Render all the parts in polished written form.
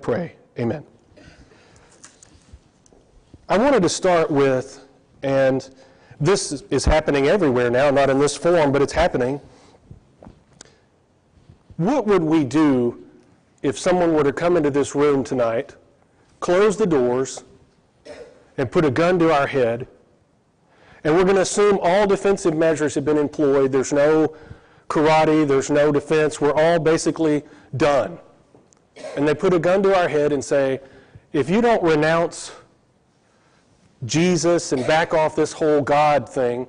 Pray. Amen. I wanted to start with, and this is happening everywhere now, not in this form, but it's happening. What would we do if someone were to come into this room tonight, close the doors, and put a gun to our head, and we're going to assume all defensive measures have been employed, there's no karate, there's no defense, we're all basically done. And they put a gun to our head and say, if you don't renounce Jesus and back off this whole God thing,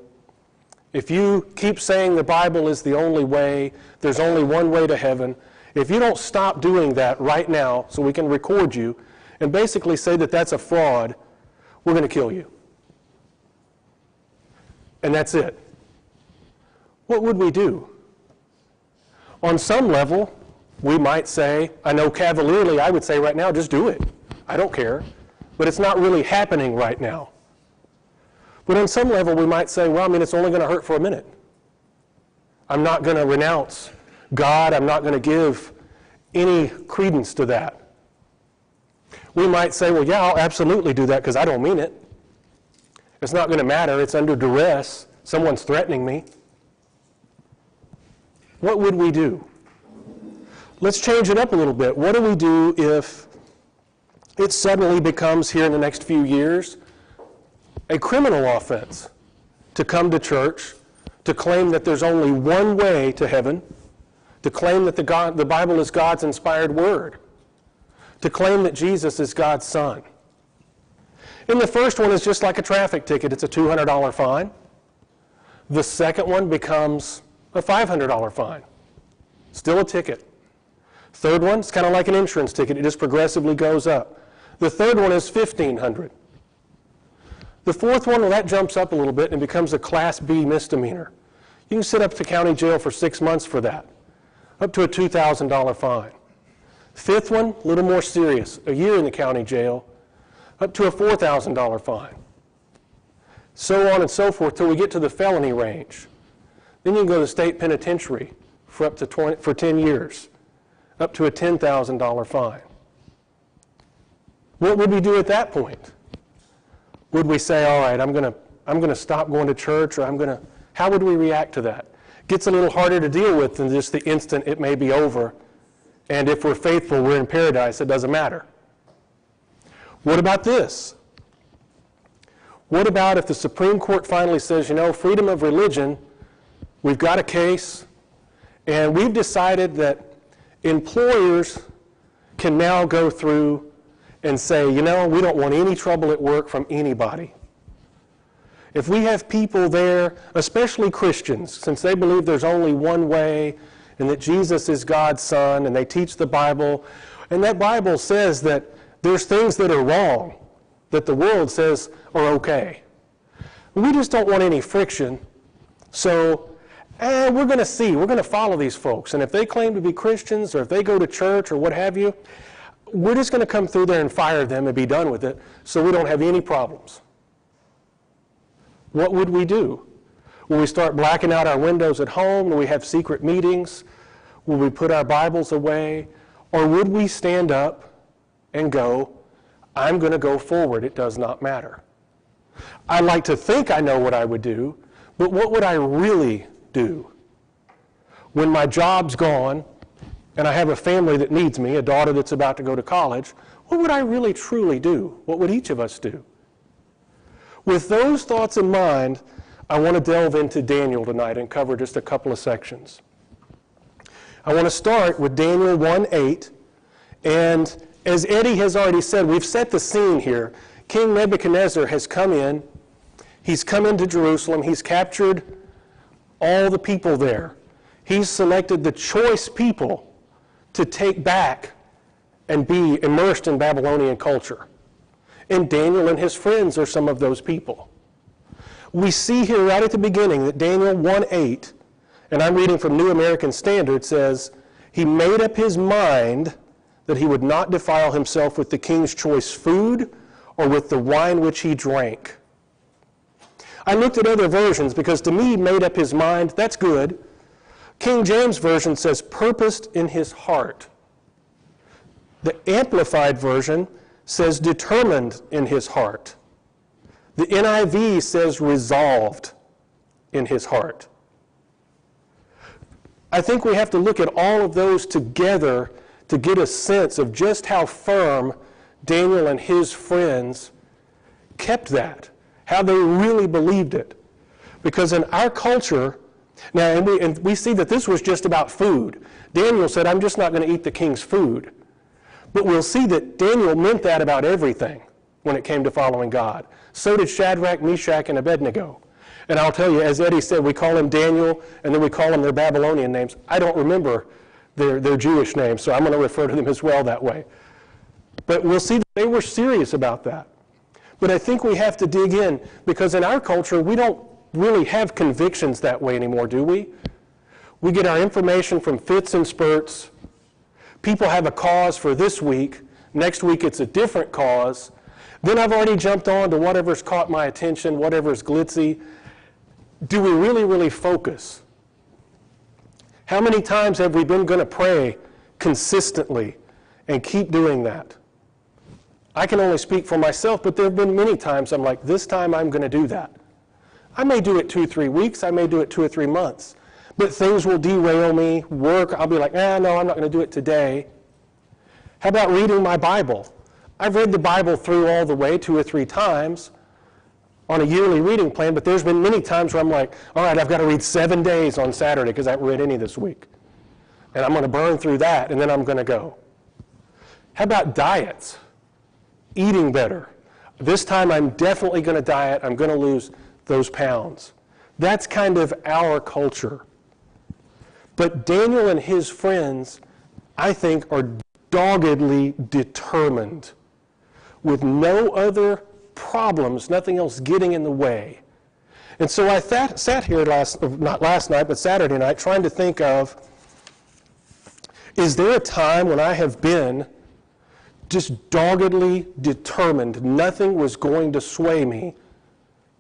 if you keep saying the Bible is the only way, there's only one way to heaven, if you don't stop doing that right now so we can record you and basically say that that's a fraud, we're going to kill you. And that's it. What would we do? On some level, we might say, I know cavalierly, I would say right now, just do it. I don't care. But it's not really happening right now. But on some level, we might say, well, I mean, it's only going to hurt for a minute. I'm not going to renounce God. I'm not going to give any credence to that. We might say, well, yeah, I'll absolutely do that because I don't mean it. It's not going to matter. It's under duress. Someone's threatening me. What would we do? Let's change it up a little bit. What do we do if it suddenly becomes, here in the next few years, a criminal offense to come to church, to claim that there's only one way to heaven, to claim that the Bible is God's inspired word, to claim that Jesus is God's Son? And the first one is just like a traffic ticket. It's a $200 fine. The second one becomes a $500 fine. Still a ticket. Third one, it's kind of like an insurance ticket. It just progressively goes up. The third one is $1,500. The fourth one, well, that jumps up a little bit and becomes a Class B misdemeanor. You can sit up to county jail for 6 months for that, up to a $2,000 fine. Fifth one, a little more serious, a year in the county jail, up to a $4,000 fine. So on and so forth till we get to the felony range. Then you can go to the state penitentiary for up to 10 years. Up to a $10,000 fine. What would we do at that point? Would we say, all right, I'm going to stop going to church, or how would we react to that? Gets a little harder to deal with than just the instant it may be over, and if we're faithful, we're in paradise, it doesn't matter. What about this? What about if the Supreme Court finally says, you know, freedom of religion, we've got a case, and we've decided that employers can now go through and say, you know, we don't want any trouble at work from anybody. If we have people there, especially Christians, since they believe there's only one way and that Jesus is God's Son and they teach the Bible, and that Bible says that there's things that are wrong that the world says are okay. We just don't want any friction, so we're going to see. We're going to follow these folks. And if they claim to be Christians or if they go to church or what have you, we're just going to come through there and fire them and be done with it so we don't have any problems. What would we do? Will we start blacking out our windows at home? Will we have secret meetings? Will we put our Bibles away? Or would we stand up and go, I'm going to go forward. It does not matter. I like to think I know what I would do, but what would I really do? When my job's gone and I have a family that needs me, a daughter that's about to go to college, what would I really truly do? What would each of us do? With those thoughts in mind, I want to delve into Daniel tonight and cover just a couple of sections. I want to start with Daniel 1:8, and as Eddie has already said, we've set the scene here. King Nebuchadnezzar has come in. He's come into Jerusalem. He's captured all the people there. He's selected the choice people to take back and be immersed in Babylonian culture. And Daniel and his friends are some of those people. We see here right at the beginning that Daniel 1:8, and I'm reading from New American Standard, says, he made up his mind that he would not defile himself with the king's choice food or with the wine which he drank. I looked at other versions because to me, made up his mind, that's good. King James Version says purposed in his heart. The Amplified Version says determined in his heart. The NIV says resolved in his heart. I think we have to look at all of those together to get a sense of just how firm Daniel and his friends kept that, how they really believed it. Because in our culture, now, and we see that this was just about food. Daniel said, I'm just not going to eat the king's food. But we'll see that Daniel meant that about everything when it came to following God. So did Shadrach, Meshach, and Abednego. And I'll tell you, as Eddie said, we call him Daniel, and then we call them their Babylonian names. I don't remember their Jewish names, so I'm going to refer to them as well that way. But we'll see that they were serious about that. But I think we have to dig in, because in our culture, we don't really have convictions that way anymore, do we? We get our information from fits and spurts. People have a cause for this week. Next week, it's a different cause. Then I've already jumped on to whatever's caught my attention, whatever's glitzy. Do we really, really focus? How many times have we been going to pray consistently and keep doing that? I can only speak for myself, but there have been many times I'm like, this time I'm going to do that. I may do it 2 or 3 weeks. I may do it 2 or 3 months. But things will derail me. Work, I'll be like, no, I'm not going to do it today. How about reading my Bible? I've read the Bible through all the way 2 or 3 times on a yearly reading plan, but there's been many times where I'm like, all right, I've got to read 7 days on Saturday because I haven't read any this week. And I'm going to burn through that, and then I'm going to go. How about diets? Eating better. This time I'm definitely going to diet. I'm going to lose those pounds. That's kind of our culture. But Daniel and his friends, I think, are doggedly determined with no other problems, nothing else getting in the way. And so I sat here not last night, but Saturday night, trying to think of, is there a time when I have been just doggedly determined nothing was going to sway me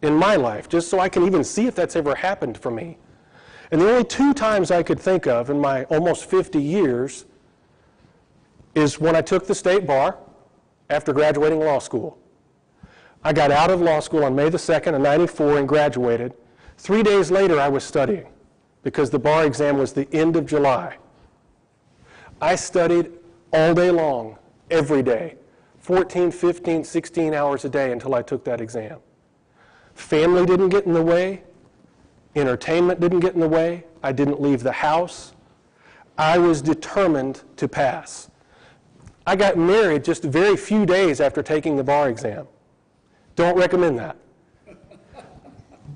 in my life, just so I can even see if that's ever happened for me? And the only 2 times I could think of in my almost 50 years is when I took the state bar after graduating law school. I got out of law school on May the 2nd of 94 and graduated. 3 days later, I was studying because the bar exam was the end of July. I studied all day long, every day, 14, 15, 16 hours a day until I took that exam. Family didn't get in the way. Entertainment didn't get in the way. I didn't leave the house. I was determined to pass. I got married just a very few days after taking the bar exam. Don't recommend that.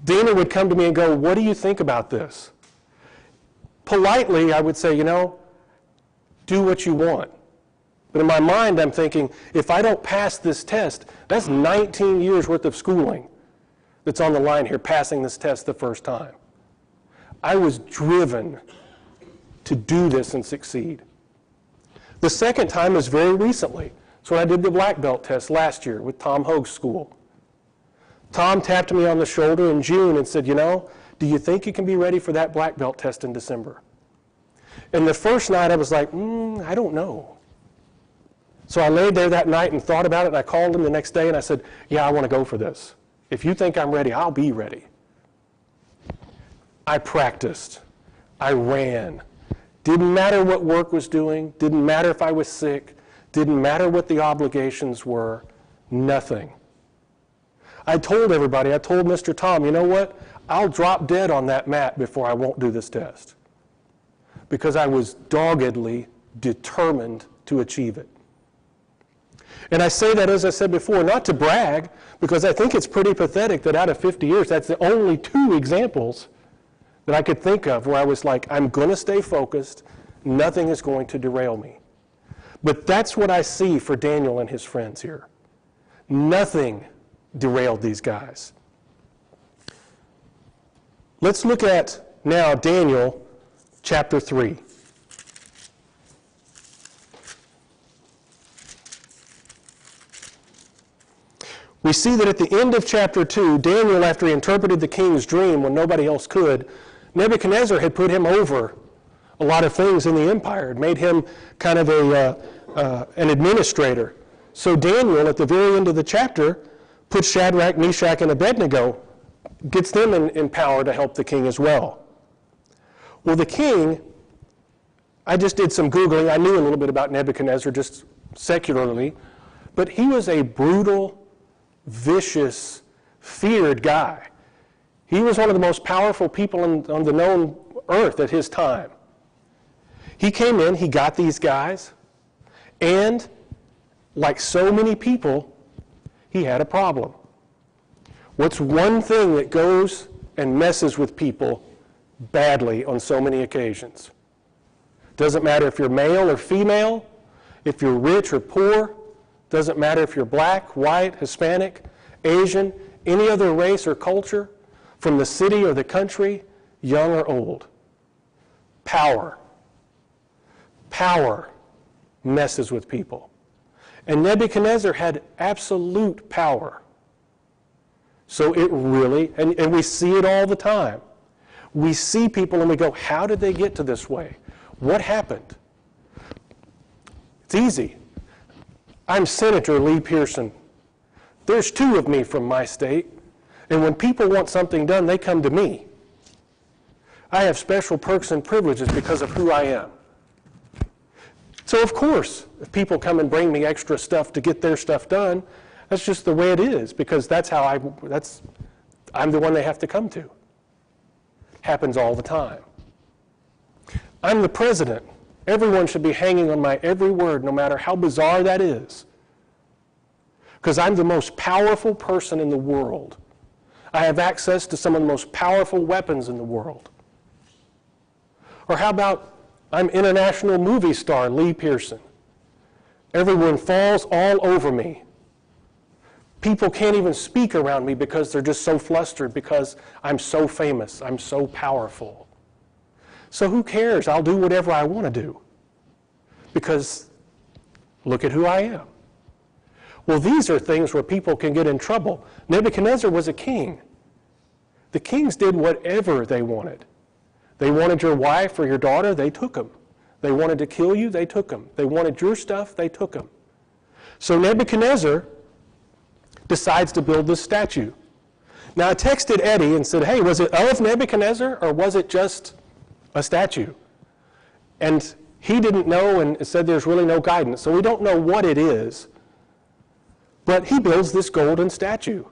Dana would come to me and go, what do you think about this? Politely, I would say, do what you want. But in my mind, I'm thinking, if I don't pass this test, that's 19 years worth of schooling that's on the line here, passing this test the first time. I was driven to do this and succeed. The second time is very recently. So I did the black belt test last year with Tom Hogue's school. Tom tapped me on the shoulder in June and said, do you think you can be ready for that black belt test in December? And the first night I was like, I don't know. So I laid there that night and thought about it, and I called him the next day and I said, yeah, I want to go for this. If you think I'm ready, I'll be ready. I practiced. I ran. Didn't matter what work was doing. Didn't matter if I was sick. Didn't matter what the obligations were. Nothing. I told everybody, I told Mr. Tom, you know what? I'll drop dead on that mat before I won't do this test. Because I was doggedly determined to achieve it. And I say that, as I said before, not to brag, because I think it's pretty pathetic that out of 50 years, that's the only 2 examples that I could think of where I was like, I'm going to stay focused, nothing is going to derail me. But that's what I see for Daniel and his friends here. Nothing derailed these guys. Let's look at now Daniel chapter 3. We see that at the end of chapter 2, Daniel, after he interpreted the king's dream when nobody else could, Nebuchadnezzar had put him over a lot of things in the empire. It made him kind of an administrator. So Daniel, at the very end of the chapter, puts Shadrach, Meshach, and Abednego, gets them in power to help the king as well. Well, the king, I just did some Googling. I knew a little bit about Nebuchadnezzar just secularly, but he was a brutal, vicious, feared guy. He was one of the most powerful people on the known earth at his time. He came in, he got these guys, and like so many people, he had a problem. What's one thing that goes and messes with people badly on so many occasions? Doesn't matter if you're male or female, if you're rich or poor, doesn't matter if you're black, white, Hispanic, Asian, any other race or culture, from the city or the country, young or old. Power. Power messes with people. And Nebuchadnezzar had absolute power. So it really, and we see it all the time. We see people and we go, how did they get to this way? What happened? It's easy. I'm Senator Lee Pierson. There's 2 of me from my state, and when people want something done, they come to me. I have special perks and privileges because of who I am. So of course, if people come and bring me extra stuff to get their stuff done, that's just the way it is, because that's how I'm the one they have to come to. Happens all the time. I'm the president. Everyone should be hanging on my every word, no matter how bizarre that is. Because I'm the most powerful person in the world. I have access to some of the most powerful weapons in the world. Or how about I'm international movie star Lee Pierson. Everyone falls all over me. People can't even speak around me because they're just so flustered because I'm so famous, I'm so powerful. So who cares? I'll do whatever I want to do. Because look at who I am. Well, these are things where people can get in trouble. Nebuchadnezzar was a king. The kings did whatever they wanted. They wanted your wife or your daughter, they took them. They wanted to kill you, they took them. They wanted your stuff, they took them. So Nebuchadnezzar decides to build this statue. Now I texted Eddie and said, hey, was it of Nebuchadnezzar or was it just a statue? And he didn't know and said there's really no guidance. So we don't know what it is. But he builds this golden statue.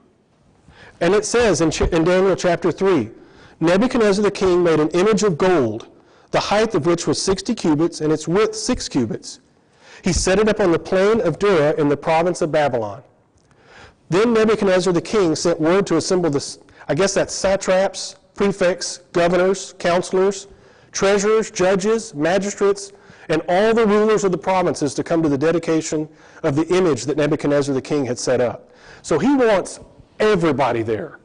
And it says in Daniel chapter 3, Nebuchadnezzar the king made an image of gold, the height of which was 60 cubits and its width 6 cubits. He set it up on the plain of Dura in the province of Babylon. Then Nebuchadnezzar the king sent word to assemble the, I guess that's satraps, prefects, governors, counselors, treasurers, judges, magistrates, and all the rulers of the provinces to come to the dedication of the image that Nebuchadnezzar the king had set up. So he wants everybody there.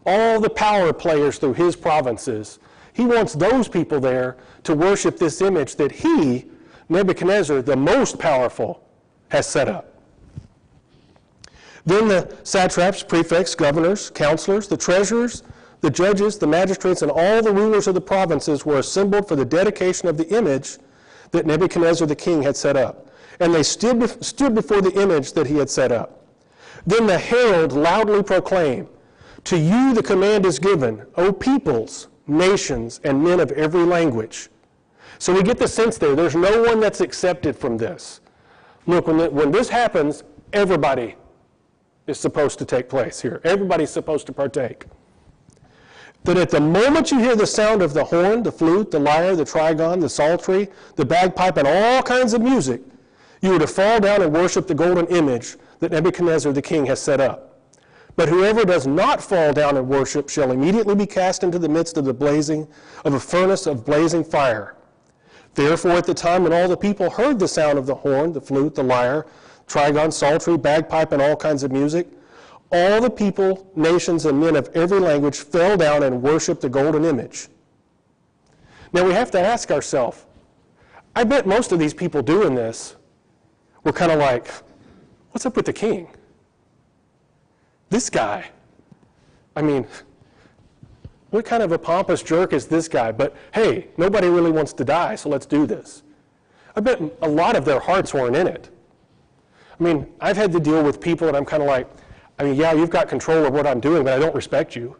All the power players through his provinces. He wants those people there to worship this image that he, Nebuchadnezzar, the most powerful, has set up. Then the satraps, prefects, governors, counselors, the treasurers, the judges, the magistrates, and all the rulers of the provinces were assembled for the dedication of the image that Nebuchadnezzar the king had set up. And they stood before the image that he had set up. Then the herald loudly proclaimed, to you the command is given, O peoples, nations, and men of every language. So we get the sense there's no one that's accepted from this. Look, when this happens, everybody is supposed to take place here. Everybody's supposed to partake. That at the moment you hear the sound of the horn, the flute, the lyre, the trigon, the psaltery, the bagpipe, and all kinds of music, you are to fall down and worship the golden image that Nebuchadnezzar the king has set up. But whoever does not fall down and worship shall immediately be cast into the midst of a furnace of blazing fire. Therefore, at the time when all the people heard the sound of the horn, the flute, the lyre, trigon, psaltery, bagpipe, and all kinds of music, all the people, nations, and men of every language fell down and worshiped the golden image. Now we have to ask ourselves, I bet most of these people doing this were kind of like, what's up with the king? This guy, I mean, what kind of a pompous jerk is this guy? But hey, nobody really wants to die, so let's do this. I bet a lot of their hearts weren't in it. I mean, I've had to deal with people and I'm kind of like, I mean, yeah, you've got control of what I'm doing, but I don't respect you.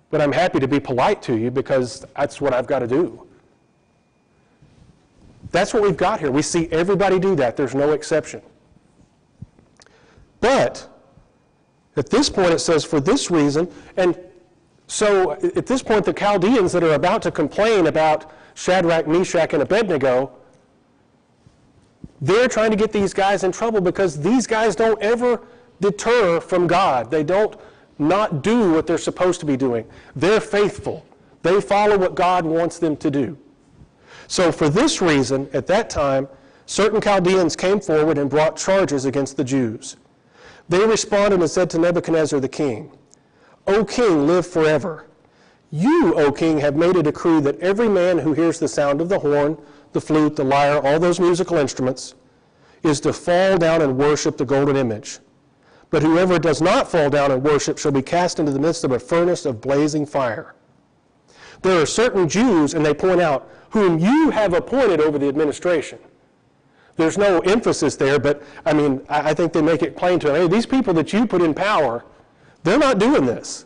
But I'm happy to be polite to you because that's what I've got to do. That's what we've got here. We see everybody do that. There's no exception. But at this point it says, for this reason, and so at this point the Chaldeans that are about to complain about Shadrach, Meshach, and Abednego, they're trying to get these guys in trouble because these guys don't ever deter from God. They don't not do what they're supposed to be doing. They're faithful. They follow what God wants them to do. So for this reason, at that time, certain Chaldeans came forward and brought charges against the Jews. They responded and said to Nebuchadnezzar the king, O king, live forever. You, O king, have made a decree that every man who hears the sound of the horn, the flute, the lyre, all those musical instruments, is to fall down and worship the golden image. But whoever does not fall down and worship shall be cast into the midst of a furnace of blazing fire. There are certain Jews, and they point out, whom you have appointed over the administration. There's no emphasis there, but I mean, I think they make it plain to them, hey, these people that you put in power, they're not doing this.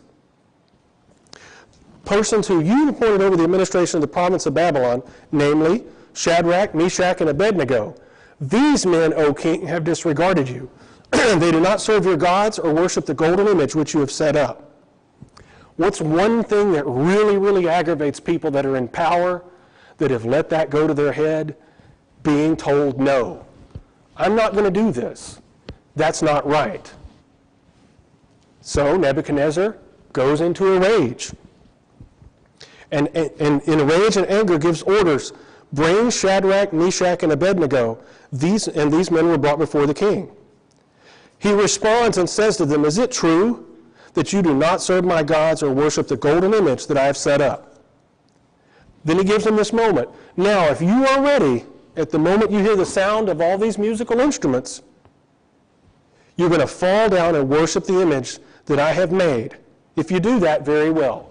Persons who you appointed over the administration of the province of Babylon, namely Shadrach, Meshach, and Abednego, these men, O king, have disregarded you. They do not serve your gods or worship the golden image which you have set up. What's one thing that really, really aggravates people that are in power, that have let that go to their head? Being told, no, I'm not going to do this. That's not right. So Nebuchadnezzar goes into a rage. And in a rage and anger gives orders, bring Shadrach, Meshach, and Abednego. These men were brought before the king. He responds and says to them, is it true that you do not serve my gods or worship the golden image that I have set up? Then he gives them this moment. Now, if you are ready, at the moment you hear the sound of all these musical instruments, you're going to fall down and worship the image that I have made. If you do that, very well.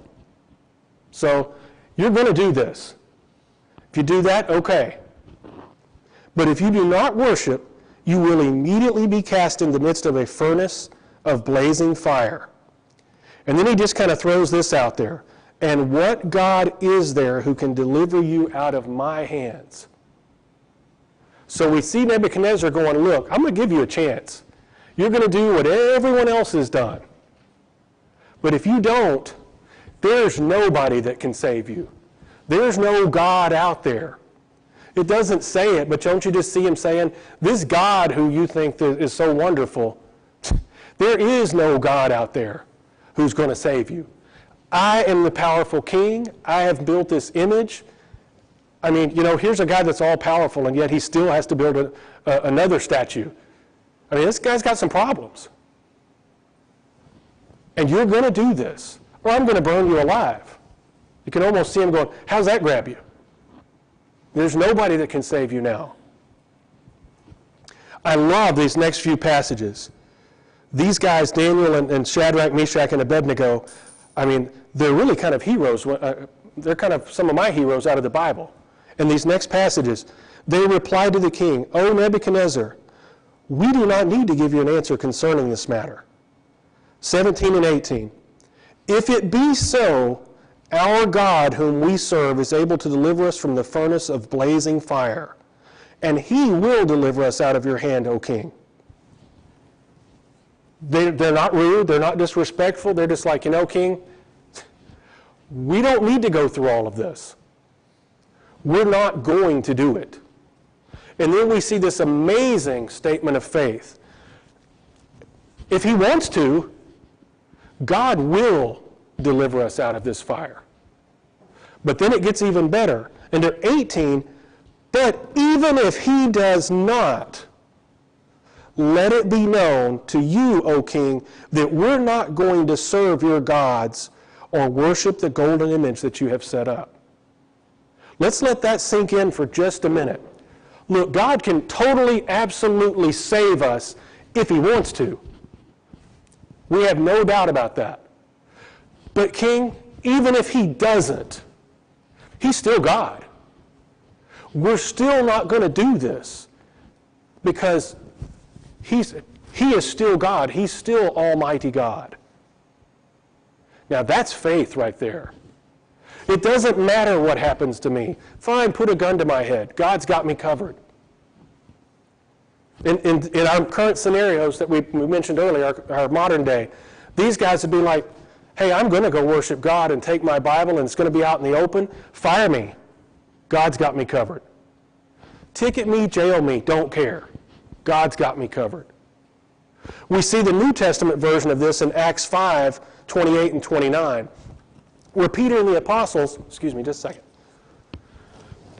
So you're going to do this. If you do that, okay. But if you do not worship, you will immediately be cast in the midst of a furnace of blazing fire. And then he just kind of throws this out there. And what God is there who can deliver you out of my hands? So we see Nebuchadnezzar going, look, I'm going to give you a chance. You're going to do what everyone else has done. But if you don't, there's nobody that can save you. There's no God out there. It doesn't say it, but don't you just see him saying, this God who you think is so wonderful, there is no God out there who's going to save you. I am the powerful king. I have built this image. I mean, you know, here's a guy that's all powerful, and yet he still has to build another statue. I mean, this guy's got some problems. And you're going to do this, or I'm going to burn you alive. You can almost see him going, how's that grab you? There's nobody that can save you now. I love these next few passages. These guys, Daniel and Shadrach, Meshach, and Abednego, I mean, they're really kind of heroes. They're kind of some of my heroes out of the Bible. In these next passages, they replied to the king, O Nebuchadnezzar, we do not need to give you an answer concerning this matter. 17 and 18. If it be so, our God whom we serve is able to deliver us from the furnace of blazing fire, and he will deliver us out of your hand, O king. They're not rude, they're not disrespectful, they're just like, you know, king, we don't need to go through all of this. We're not going to do it. And then we see this amazing statement of faith. If he wants to, God will deliver us out of this fire. But then it gets even better. Under 18, but even if he does not, let it be known to you, O king, that we're not going to serve your gods or worship the golden image that you have set up. Let's let that sink in for just a minute. Look, God can totally, absolutely save us if he wants to. We have no doubt about that. But king, even if he doesn't, he's still God. we're still not going to do this because he is still God. He's still Almighty God. Now that's faith right there. It doesn't matter what happens to me. Fine, put a gun to my head. God's got me covered. In our current scenarios that we mentioned earlier, our modern day, these guys would be like, hey, I'm going to go worship God and take my Bible and it's going to be out in the open. Fire me. God's got me covered. Ticket me, jail me, don't care. God's got me covered. We see the New Testament version of this in Acts 5, 28 and 29, where Peter and the apostles, excuse me just a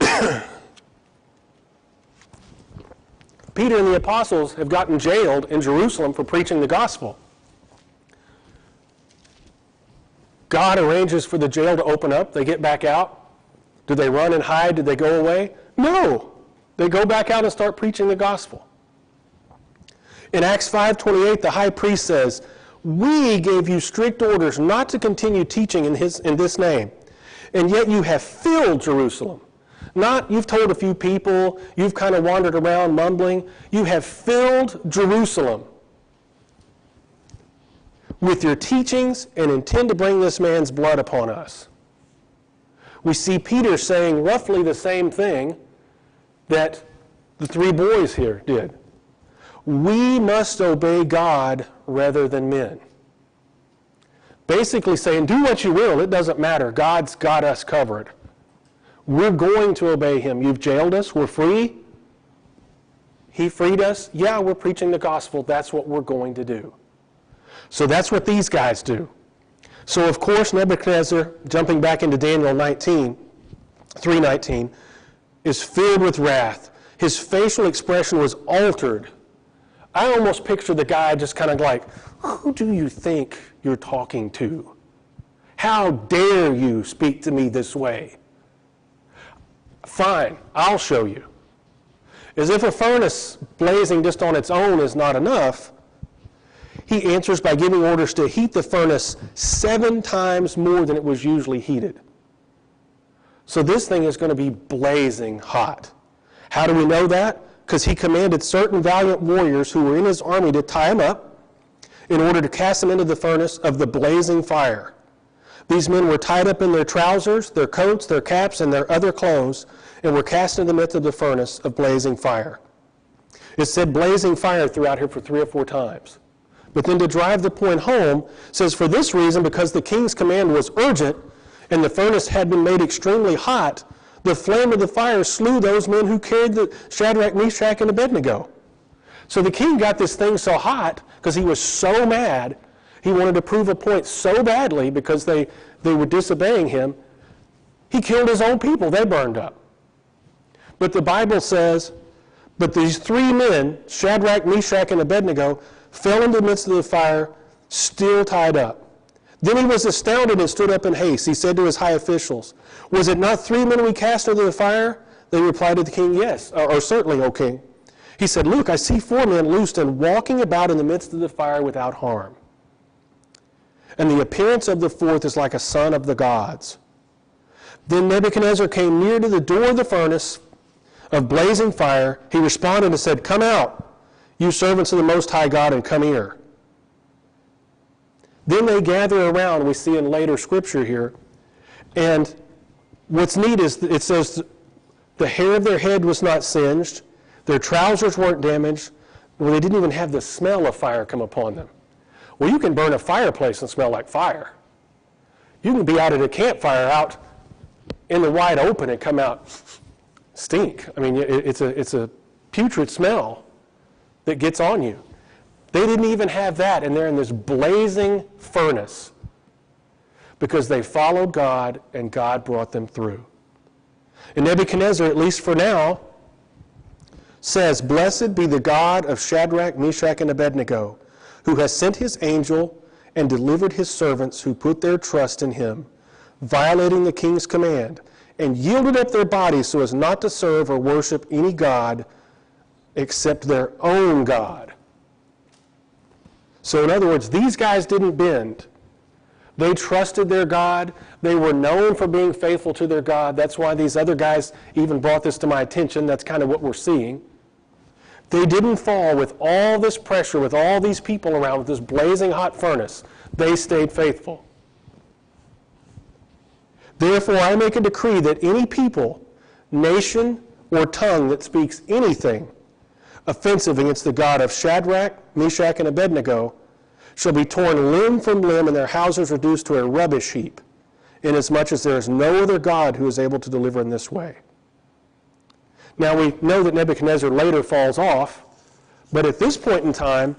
second. Peter and the apostles have gotten jailed in Jerusalem for preaching the gospel. God arranges for the jail to open up. They get back out. Do they run and hide? Did they go away? No. They go back out and start preaching the gospel. In Acts 5:28, the high priest says, we gave you strict orders not to continue teaching in this name, and yet you have filled Jerusalem. Not you've told a few people, you've kind of wandered around mumbling. You have filled Jerusalem with your teachings and intend to bring this man's blood upon us. We see Peter saying roughly the same thing that the three boys here did. We must obey God rather than men. Basically saying, do what you will, it doesn't matter. God's got us covered. We're going to obey him. You've jailed us, we're free. He freed us. Yeah, we're preaching the gospel. That's what we're going to do. So that's what these guys do. So of course Nebuchadnezzar, jumping back into Daniel 3:19, is filled with wrath. His facial expression was altered. I almost picture the guy just kind of like, who do you think you're talking to? How dare you speak to me this way? Fine, I'll show you. As if a furnace blazing just on its own is not enough, he answers by giving orders to heat the furnace 7 times more than it was usually heated. So this thing is going to be blazing hot. How do we know that? Because he commanded certain valiant warriors who were in his army to tie him up in order to cast him into the furnace of the blazing fire. These men were tied up in their trousers, their coats, their caps, and their other clothes, and were cast into the midst of the furnace of blazing fire. It said blazing fire throughout here for 3 or 4 times. But then to drive the point home, it says, for this reason, because the king's command was urgent, and the furnace had been made extremely hot, the flame of the fire slew those men who carried the Shadrach, Meshach, and Abednego. So the king got this thing so hot because he was so mad. He wanted to prove a point so badly because they were disobeying him. He killed his own people. They burned up. But the Bible says, but these 3 men, Shadrach, Meshach, and Abednego, fell into the midst of the fire, still tied up. Then he was astounded and stood up in haste. He said to his high officials, was it not 3 men we cast into the fire? They replied to the king, yes, or certainly, O king. He said, look, I see 4 men loosed and walking about in the midst of the fire without harm. And the appearance of the 4th is like a son of the gods. Then Nebuchadnezzar came near to the door of the furnace of blazing fire. He responded and said, come out, you servants of the Most High God, and come here. Then they gather around, we see in later scripture here, and what's neat is it says the hair of their head was not singed, their trousers weren't damaged, well, they didn't even have the smell of fire come upon them. Well, you can burn a fireplace and smell like fire. You can be out at a campfire out in the wide open and come out stink. I mean, it's a putrid smell that gets on you. They didn't even have that, and they're in this blazing furnace because they followed God and God brought them through. And Nebuchadnezzar, at least for now, says, blessed be the God of Shadrach, Meshach, and Abednego, who has sent his angel and delivered his servants who put their trust in him, violating the king's command, and yielded up their bodies so as not to serve or worship any god except their own God. So in other words, these guys didn't bend, They trusted their God. They were known for being faithful to their God. That's why these other guys even brought this to my attention. That's kind of what we're seeing. They didn't fall with all this pressure, with all these people around, with this blazing hot furnace. They stayed faithful. Therefore, I make a decree that any people, nation, or tongue that speaks anything offensive against the God of Shadrach, Meshach, and Abednego shall be torn limb from limb and their houses reduced to a rubbish heap, inasmuch as there is no other God who is able to deliver in this way. Now we know that Nebuchadnezzar later falls off, but at this point in time,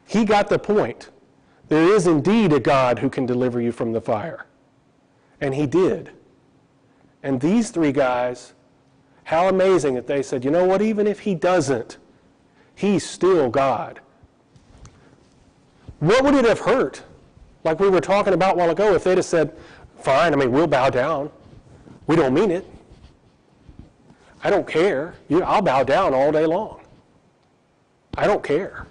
he got the point. There is indeed a God who can deliver you from the fire. And he did. And these three guys, how amazing that they said, you know what, even if he doesn't, he's still God. What would it have hurt? Like we were talking about a while ago, if they'd have said, fine, we'll bow down. We don't mean it. I don't care. I'll bow down all day long. I don't care.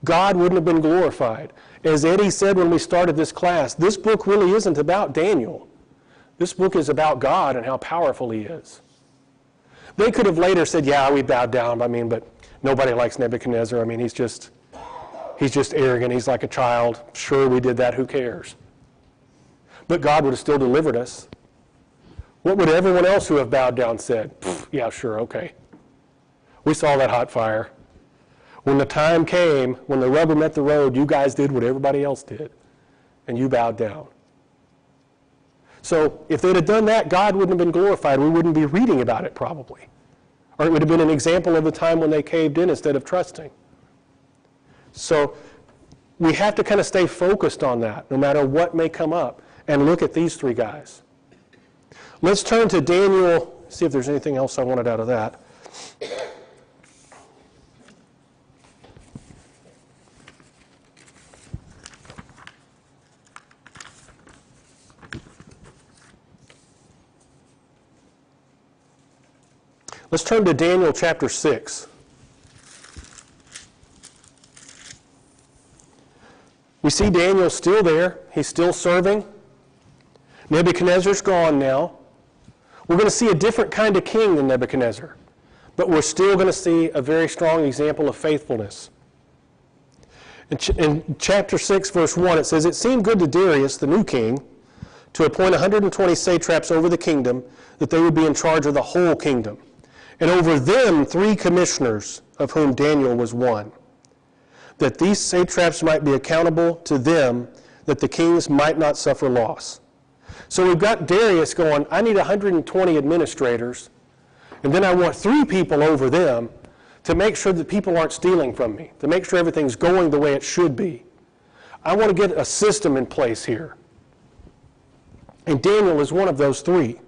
God wouldn't have been glorified. As Eddie said when we started this class, this book really isn't about Daniel. This book is about God and how powerful he is. They could have later said, yeah, we bowed down, but nobody likes Nebuchadnezzar. He's just arrogant. He's like a child. Sure, we did that. Who cares? But God would have still delivered us. What would everyone else who have bowed down said? Yeah, sure, okay. We saw that hot fire. When the time came, when the rubber met the road, you guys did what everybody else did, and you bowed down. So if they'd have done that, God wouldn't have been glorified. We wouldn't be reading about it probably. Or it would have been an example of the time when they caved in instead of trusting. So we have to kind of stay focused on that, no matter what may come up, and look at these three guys. Let's turn to Daniel, see if there's anything else I wanted out of that. Let's turn to Daniel chapter 6. We see Daniel still there. He's still serving. Nebuchadnezzar's gone now. We're going to see a different kind of king than Nebuchadnezzar, but we're still going to see a very strong example of faithfulness. In chapter 6, verse 1, it says, "It seemed good to Darius, the new king, to appoint 120 satraps over the kingdom, that they would be in charge of the whole kingdom, and over them 3 commissioners, of whom Daniel was one, that these satraps might be accountable to them, that the kings might not suffer loss." So we've got Darius going, I need 120 administrators, and then I want 3 people over them to make sure that people aren't stealing from me, to make sure everything's going the way it should be. I want to get a system in place here. And Daniel is one of those 3.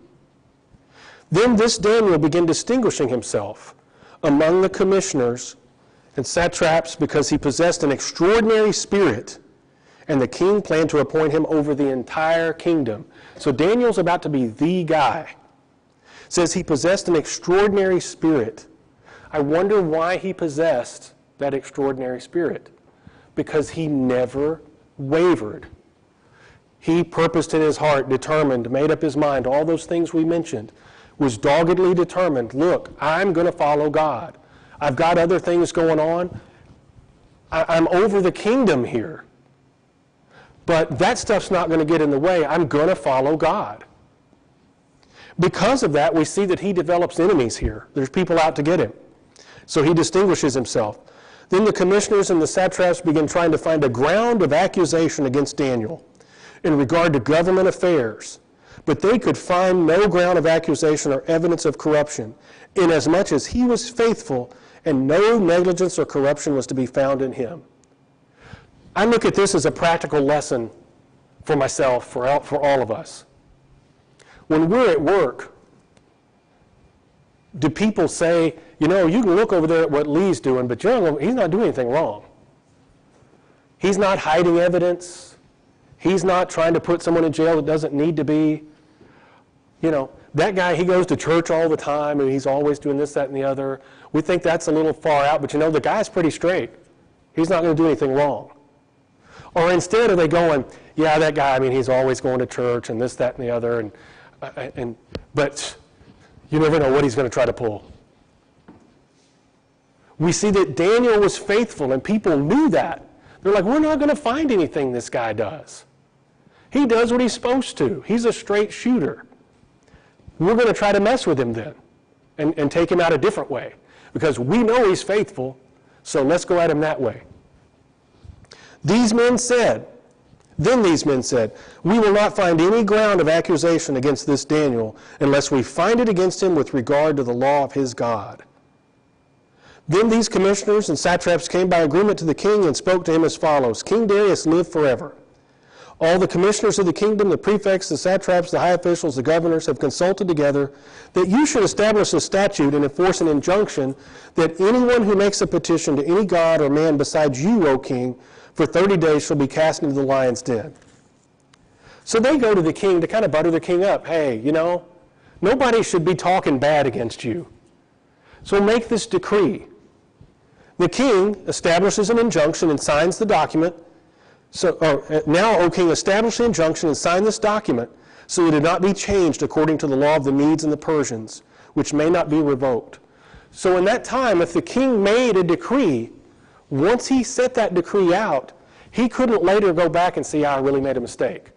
Then this Daniel began distinguishing himself among the commissioners and satraps because he possessed an extraordinary spirit, and the king planned to appoint him over the entire kingdom. So Daniel's about to be the guy. It says he possessed an extraordinary spirit. I wonder why he possessed that extraordinary spirit. Because he never wavered. He purposed in his heart, determined, made up his mind, all those things we mentioned, was doggedly determined, look, I'm going to follow God. I've got other things going on. I'm over the kingdom here. But that stuff's not going to get in the way. I'm going to follow God. Because of that, we see that he develops enemies here. There's people out to get him. So he distinguishes himself. Then the commissioners and the satraps begin trying to find a ground of accusation against Daniel in regard to government affairs. But they could find no ground of accusation or evidence of corruption, inasmuch as he was faithful and no negligence or corruption was to be found in him. I look at this as a practical lesson for myself, for all of us. When we're at work, do people say, you can look over there at what Lee's doing, but he's not doing anything wrong. He's not hiding evidence. He's not trying to put someone in jail that doesn't need to be. That guy, he goes to church all the time, and he's always doing this, that, and the other. We think that's a little far out, but the guy's pretty straight. He's not going to do anything wrong. Or instead, are they going, yeah, that guy, I mean, he's always going to church and this, that, and the other, but you never know what he's going to try to pull. We see that Daniel was faithful, and people knew that. They're like, we're not going to find anything this guy does. He does what he's supposed to. He's a straight shooter. We're going to try to mess with him then and take him out a different way because we know he's faithful, so let's go at him that way. Then these men said, we will not find any ground of accusation against this Daniel unless we find it against him with regard to the law of his God. Then these commissioners and satraps came by agreement to the king and spoke to him as follows, King Darius, live forever. All the commissioners of the kingdom, the prefects, the satraps, the high officials, the governors have consulted together that you should establish a statute and enforce an injunction that anyone who makes a petition to any god or man besides you, O king, for 30 days shall be cast into the lion's den. So they go to the king to kind of butter the king up. Hey, you know, nobody should be talking bad against you. So make this decree. The king establishes an injunction and signs the document. Now, O king, establish an injunction and sign this document so that it not be changed according to the law of the Medes and the Persians, which may not be revoked. So in that time, if the king made a decree, once he set that decree out, he couldn't later go back and say, I really made a mistake.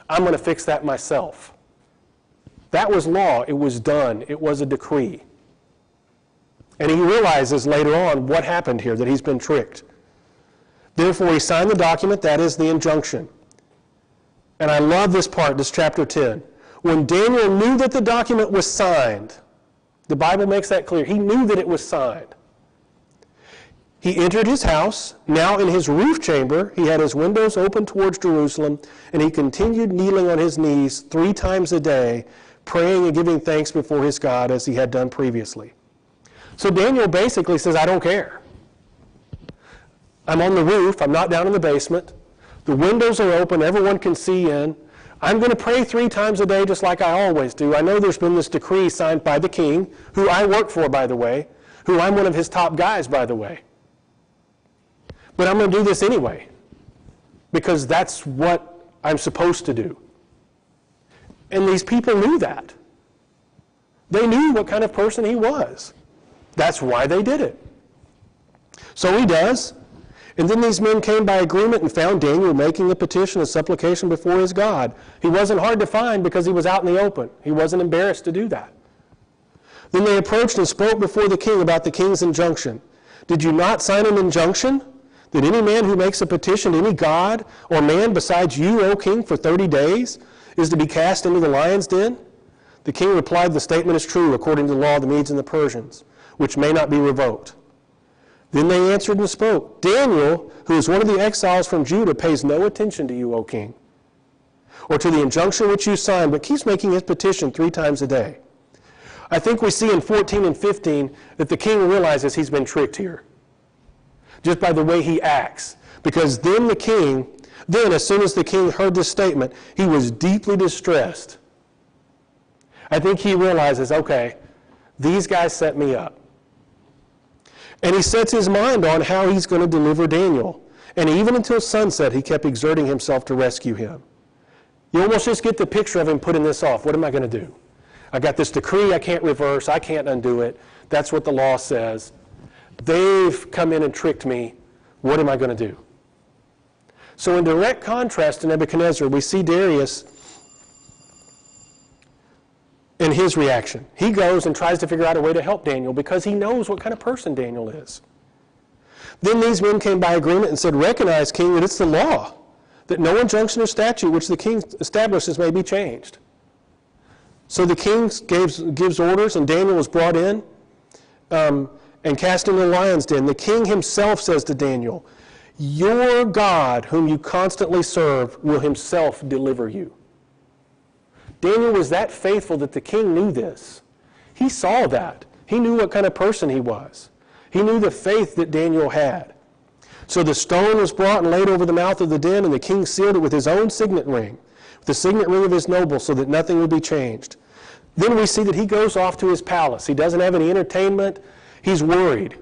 I'm going to fix that myself. That was law. It was done. It was a decree. And he realizes later on what happened here, that he's been tricked. Therefore, he signed the document, that is the injunction. And I love this part, this chapter 10. When Daniel knew that the document was signed, the Bible makes that clear. He knew that it was signed. He entered his house. Now in his roof chamber, he had his windows open towards Jerusalem, and he continued kneeling on his knees 3 times a day, praying and giving thanks before his God as he had done previously. So Daniel basically says, I don't care. I'm on the roof. I'm not down in the basement. The windows are open. Everyone can see in. I'm going to pray 3 times a day just like I always do. I know there's been this decree signed by the king, who I work for, by the way, who I'm one of his top guys, by the way. But I'm going to do this anyway because that's what I'm supposed to do. And these people knew that. They knew what kind of person he was. That's why they did it. So he does. And then these men came by agreement and found Daniel making a petition, a supplication before his God. He wasn't hard to find because he was out in the open. He wasn't embarrassed to do that. Then they approached and spoke before the king about the king's injunction. Did you not sign an injunction that any man who makes a petition to any god or man besides you, O king, for 30 days is to be cast into the lion's den? The king replied, the statement is true according to the law of the Medes and the Persians, which may not be revoked. Then they answered and spoke, Daniel, who is one of the exiles from Judah, pays no attention to you, O king, or to the injunction which you signed, but keeps making his petition 3 times a day. I think we see in 14 and 15 that the king realizes he's been tricked here, just by the way he acts. Because then as soon as the king heard this statement, he was deeply distressed. I think he realizes, okay, these guys set me up. And he sets his mind on how he's going to deliver Daniel. And even until sunset, he kept exerting himself to rescue him. You almost just get the picture of him putting this off. What am I going to do? I got this decree I can't reverse. I can't undo it. That's what the law says. They've come in and tricked me. What am I going to do? So in direct contrast to Nebuchadnezzar, we see Darius in his reaction. He goes and tries to figure out a way to help Daniel because he knows what kind of person Daniel is. Then these men came by agreement and said, recognize, king, that it's the law, that no injunction or statute which the king establishes may be changed. So the king gives orders, and Daniel was brought in and cast into the lion's den. The king himself says to Daniel, your God, whom you constantly serve, will himself deliver you. Daniel was that faithful that the king knew this. He saw that. He knew what kind of person he was. He knew the faith that Daniel had. So the stone was brought and laid over the mouth of the den, and the king sealed it with his own signet ring, with the signet ring of his nobles, so that nothing would be changed. Then we see that he goes off to his palace. He doesn't have any entertainment. He's worried.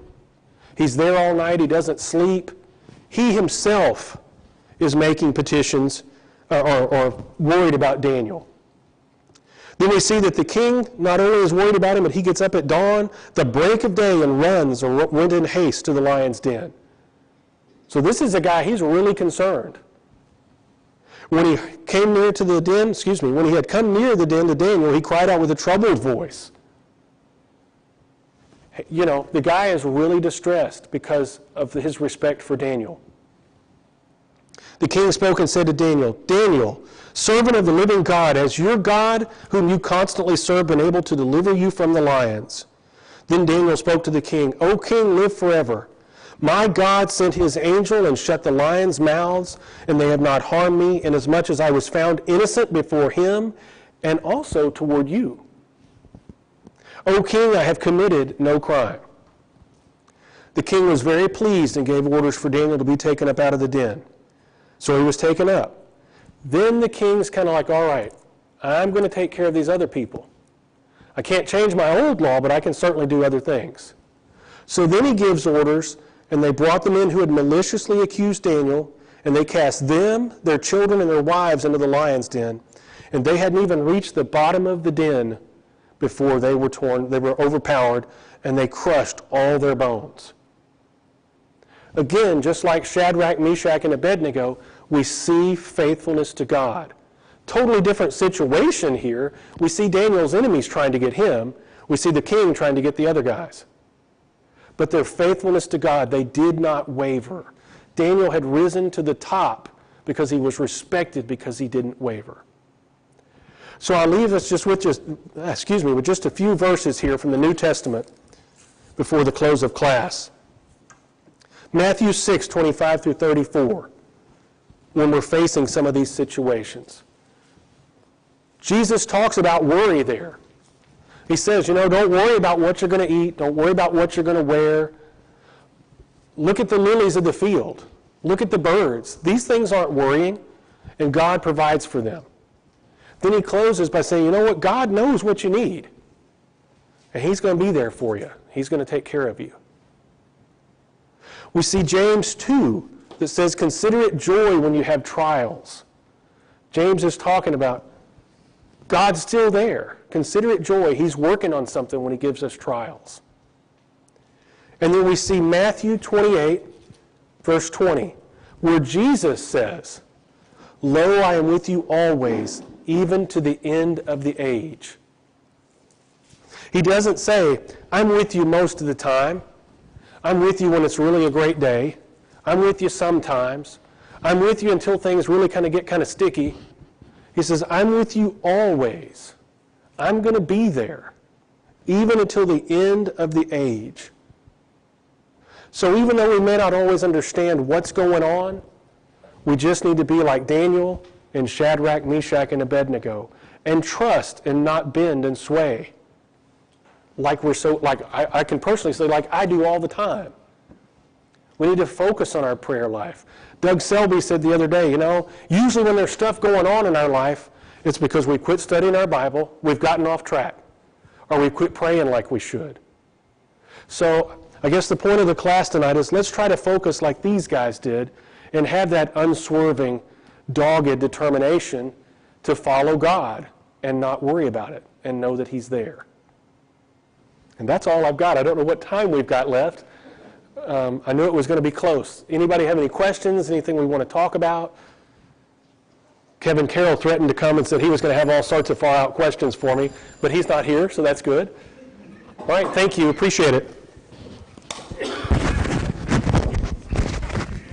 He's there all night. He doesn't sleep. He himself is making petitions or worried about Daniel. Then we see that the king not only is worried about him, but he gets up at dawn, the break of day, and runs or went in haste to the lion's den. So this is a guy, he's really concerned. When he came near to the den, when he had come near the den to Daniel, he cried out with a troubled voice. You know, the guy is really distressed because of his respect for Daniel. The king spoke and said to Daniel, Daniel, servant of the living God, has your God, whom you constantly serve, been able to deliver you from the lions? Then Daniel spoke to the king, O king, live forever. My God sent his angel and shut the lions' mouths, and they have not harmed me, inasmuch as I was found innocent before him, and also toward you. O king, I have committed no crime. The king was very pleased and gave orders for Daniel to be taken up out of the den. So he was taken up. Then the king's kind of like, all right, I'm going to take care of these other people. I can't change my old law, but I can certainly do other things. So then he gives orders, and they brought the men who had maliciously accused Daniel, and they cast them, their children, and their wives into the lion's den. And they hadn't even reached the bottom of the den before they were torn, they were overpowered, and they crushed all their bones. Again, just like Shadrach, Meshach, and Abednego, we see faithfulness to God. Totally different situation here. We see Daniel's enemies trying to get him. We see the king trying to get the other guys. But their faithfulness to God, they did not waver. Daniel had risen to the top because he was respected because he didn't waver. So I'll leave us with just a few verses here from the New Testament before the close of class. Matthew 6, 25 through 34, when we're facing some of these situations. Jesus talks about worry there. He says, don't worry about what you're going to eat. Don't worry about what you're going to wear. Look at the lilies of the field. Look at the birds. These things aren't worrying, and God provides for them. Then he closes by saying, you know what? God knows what you need, and he's going to be there for you. He's going to take care of you. We see James 2 that says, consider it joy when you have trials. James is talking about God's still there. Consider it joy. He's working on something when he gives us trials. And then we see Matthew 28, verse 20, where Jesus says, lo, I am with you always, even to the end of the age. He doesn't say, I'm with you most of the time. I'm with you when it's really a great day. I'm with you sometimes. I'm with you until things really get kind of sticky. He says, I'm with you always. I'm going to be there, even until the end of the age. So even though we may not always understand what's going on, we just need to be like Daniel and Shadrach, Meshach, and Abednego, and trust and not bend and sway. I can personally say, like I do all the time. We need to focus on our prayer life. Doug Selby said the other day, usually when there's stuff going on in our life, it's because we quit studying our Bible, we've gotten off track, or we quit praying like we should. So I guess the point of the class tonight is let's try to focus like these guys did and have that unswerving, dogged determination to follow God and not worry about it and know that he's there. And that's all I've got. I don't know what time we've got left. I knew it was going to be close. Anybody have any questions, anything we want to talk about? Kevin Carroll threatened to come and said he was going to have all sorts of far-out questions for me, but he's not here, so that's good. All right, thank you. Appreciate it.